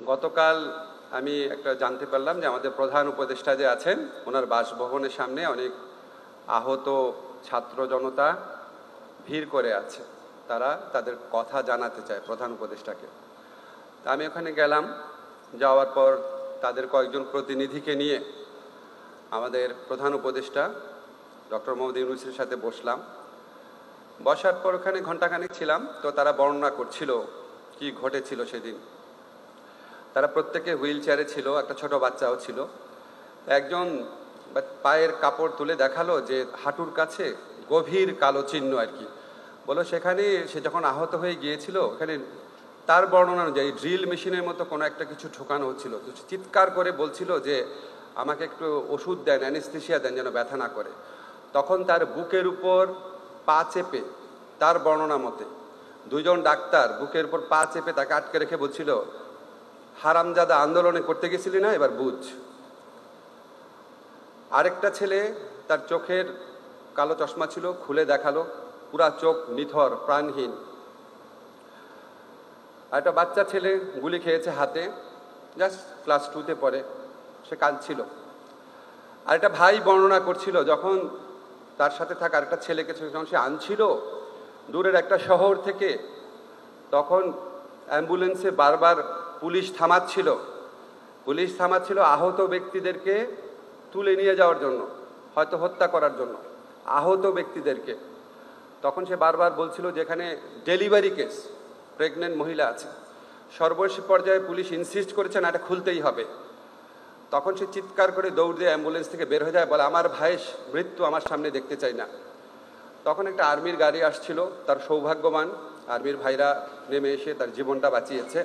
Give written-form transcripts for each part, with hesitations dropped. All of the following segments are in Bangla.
গতকাল আমি একটা জানতে পারলাম যে আমাদের প্রধান উপদেষ্টা যে আছেন ওনার বাসভবনের সামনে অনেক আহত ছাত্র জনতা ভিড় করে আছে। তারা তাদের কথা জানাতে চায় প্রধান উপদেষ্টাকে। আমি ওখানে গেলাম, যাওয়ার পর তাদের কয়েকজন প্রতিনিধিকে নিয়ে আমাদের প্রধান উপদেষ্টা ডক্টর মোহাম্মদ ইউনূসের সাথে বসলাম। বসার পর ওখানে ঘণ্টাখানেক ছিলাম। তো তারা বর্ণনা করছিল কি ঘটেছিল সেদিন। তারা প্রত্যেকে হুইল চেয়ারে ছিল, একটা ছোট বাচ্চাও ছিল। একজন পায়ের কাপড় তুলে দেখালো যে হাঁটুর কাছে গভীর কালো চিহ্ন আর কি। বলো সেখানে সে যখন আহত হয়ে গিয়েছিল ওখানে তার বর্ণনা অনুযায়ী ড্রিল মেশিনের মতো কোনো একটা কিছু ঢোকানো হচ্ছিল। তো চিৎকার করে বলছিল যে আমাকে একটু ওষুধ দেন, অ্যানেস্থেসিয়া দেন যেন ব্যথা না করে। তখন তার বুকের উপর পা চেপে, তার বর্ণনা মতে দুইজন ডাক্তার বুকের উপর পা চেপে তাকে আটকে রেখে বলছিল, হারামজাদা আন্দোলনে করতে গেছিলি না, এবার বুঝ। আরেকটা ছেলে, তার চোখের কালো চশমা ছিল, খুলে দেখালো, পুরা চোখ নিথর, প্রাণহীন। আর একটা বাচ্চা ছেলে গুলি খেয়েছে হাতে, জাস্ট ক্লাস 2-তে পড়ে, সে কাঁদছিল। আর একটা ভাই বর্ণনা করছিল যখন তার সাথে থাকা আরেকটা ছেলেকে যখন সে আনছিল দূরের একটা শহর থেকে, তখন অ্যাম্বুলেন্সে বারবার পুলিশ থামাচ্ছিল আহত ব্যক্তিদেরকে তুলে নিয়ে যাওয়ার জন্য, হয়তো হত্যা করার জন্য আহত ব্যক্তিদেরকে। তখন সে বারবার বলছিল যে এখানে ডেলিভারি কেস, প্রেগনেন্ট মহিলা আছে। সর্বশেষ পর্যায়ে পুলিশ ইনসিস্ট করেছে না, এটা খুলতেই হবে। তখন সে চিৎকার করে দৌড় দিয়ে অ্যাম্বুলেন্স থেকে বের হয়ে যায়, বলে আমার ভাইয়ের মৃত্যু আমার সামনে দেখতে চাই না। তখন একটা আর্মির গাড়ি আসছিল, তার সৌভাগ্যবান আর্মির ভাইরা নেমে এসে তার জীবনটা বাঁচিয়েছে।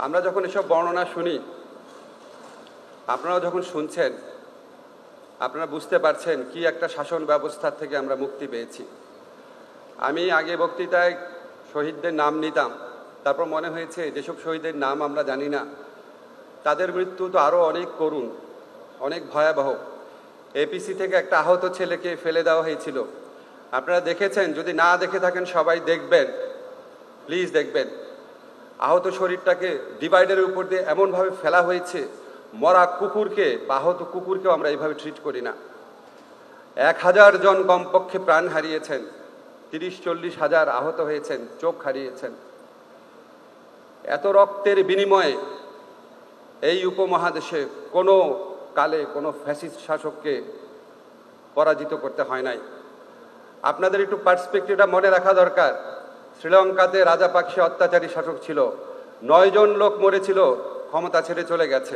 আমরা যখন এসব বর্ণনা শুনি, আপনারাও যখন শুনছেন, আপনারা বুঝতে পারছেন কি একটা শাসন ব্যবস্থার থেকে আমরা মুক্তি পেয়েছি। আমি আগে বক্তৃতায় শহীদদের নাম নিতাম, তারপর মনে হয়েছে যেসব শহীদের নাম আমরা জানি না তাদের মৃত্যু তো আরও অনেক করুণ, অনেক ভয়াবহ। এপিসি থেকে একটা আহত ছেলেকে ফেলে দেওয়া হয়েছিল, আপনারা দেখেছেন, যদি না দেখে থাকেন সবাই দেখবেন, প্লিজ দেখবেন। আহত শরীরটাকে ডিভাইডারের উপর দিয়ে এমনভাবে ফেলা হয়েছে, মরা কুকুরকে বা আহত কুকুরকেও আমরা এইভাবে ট্রিট করি না। 1000 জন কমপক্ষে প্রাণ হারিয়েছেন, 30-40 হাজার আহত হয়েছেন, চোখ হারিয়েছেন। এত রক্তের বিনিময়ে এই উপমহাদেশে কোনো কালে কোনো ফ্যাসিস্ট শাসককে পরাজিত করতে হয় নাই। আপনাদের একটু পার্সপেক্টিভটা মনে রাখা দরকার। শ্রীলঙ্কাতে রাজাপাকসে অত্যাচারী শাসক ছিল, 9 জন লোক মরেছিল, ক্ষমতা ছেড়ে চলে গেছে।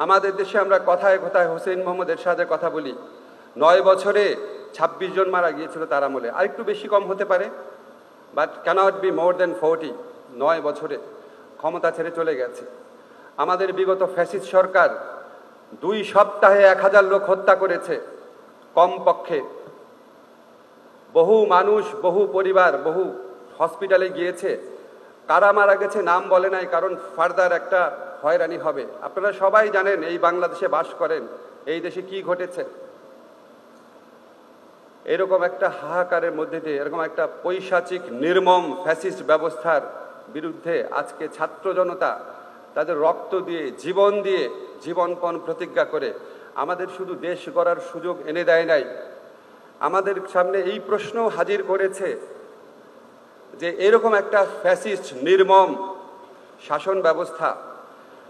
আমাদের দেশে আমরা কথায় কথায় হোসেন মোহাম্মদ এরশাদের কথা বলি, 9 বছরে 26 জন মারা গিয়েছিল তার আমলে। আর একটু বেশি কম হতে পারে, বাট ক্যানট বি মোর দেন 40। 9 বছরে ক্ষমতা ছেড়ে চলে গেছে। আমাদের বিগত ফ্যাসিস্ট সরকার 2 সপ্তাহে 1000 লোক হত্যা করেছে কমপক্ষে। বহু মানুষ, বহু পরিবার, বহু হসপিটালে গিয়েছে। কারা মারা গেছে নাম বলে নাই, কারণ ফার্দার একটা হয়রানি হবে। আপনারা সবাই জানেন এই বাংলাদেশে বাস করেন, এই দেশে কি ঘটেছে। এরকম একটা হাহাকারের মধ্যে দিয়ে, এরকম একটা পৈশাচিক নির্মম ফ্যাসিস্ট ব্যবস্থার বিরুদ্ধে আজকে ছাত্র জনতা তাদের রক্ত দিয়ে, জীবনপণ প্রতিজ্ঞা করে আমাদের শুধু দেশ গড়ার সুযোগ এনে দেয় নাই, আমাদের সামনে এই প্রশ্ন হাজির করেছে যে এরকম একটা ফ্যাসিস্ট নির্মম শাসন ব্যবস্থা,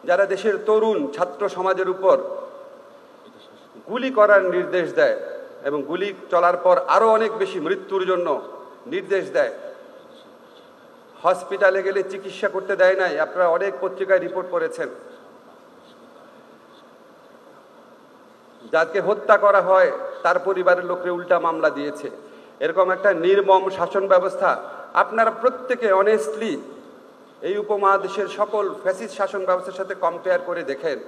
যারা দেশের তরুণ ছাত্র সমাজের উপর গুলি করার নির্দেশ দেয় এবং গুলি চলার পর আরও অনেক বেশি মৃত্যুর জন্য নির্দেশ দেয়, হসপিটালে গেলে চিকিৎসা করতে দেয় নাই। আপনারা অনেক পত্রিকায় রিপোর্ট করেছেন। যাকে হত্যা করা হয় তার পরিবারের লোককে উল্টা মামলা দিয়েছে। এরকম একটা নির্মম শাসন ব্যবস্থা আপনারা প্রত্যেকে অনেস্টলি এই উপমহাদেশের সকল ফ্যাসিস্ট শাসন ব্যবস্থার সাথে কম্পেয়ার করে দেখেন।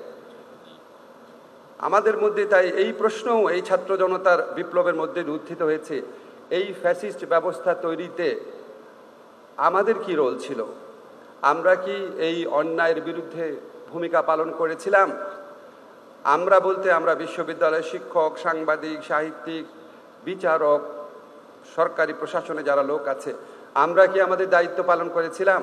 আমাদের মধ্যে তাই এই প্রশ্নও এই ছাত্র জনতার বিপ্লবের মধ্যে উত্থিত হয়েছে, এই ফ্যাসিস্ট ব্যবস্থা তৈরিতে আমাদের কি রোল ছিল? আমরা কি এই অন্যায়ের বিরুদ্ধে ভূমিকা পালন করেছিলাম? আমরা বলতে আমরা বিশ্ববিদ্যালয়ের শিক্ষক, সাংবাদিক, সাহিত্যিক, বিচারক, সরকারি প্রশাসনে যারা লোক আছে, আমরা কি আমাদের দায়িত্ব পালন করেছিলাম?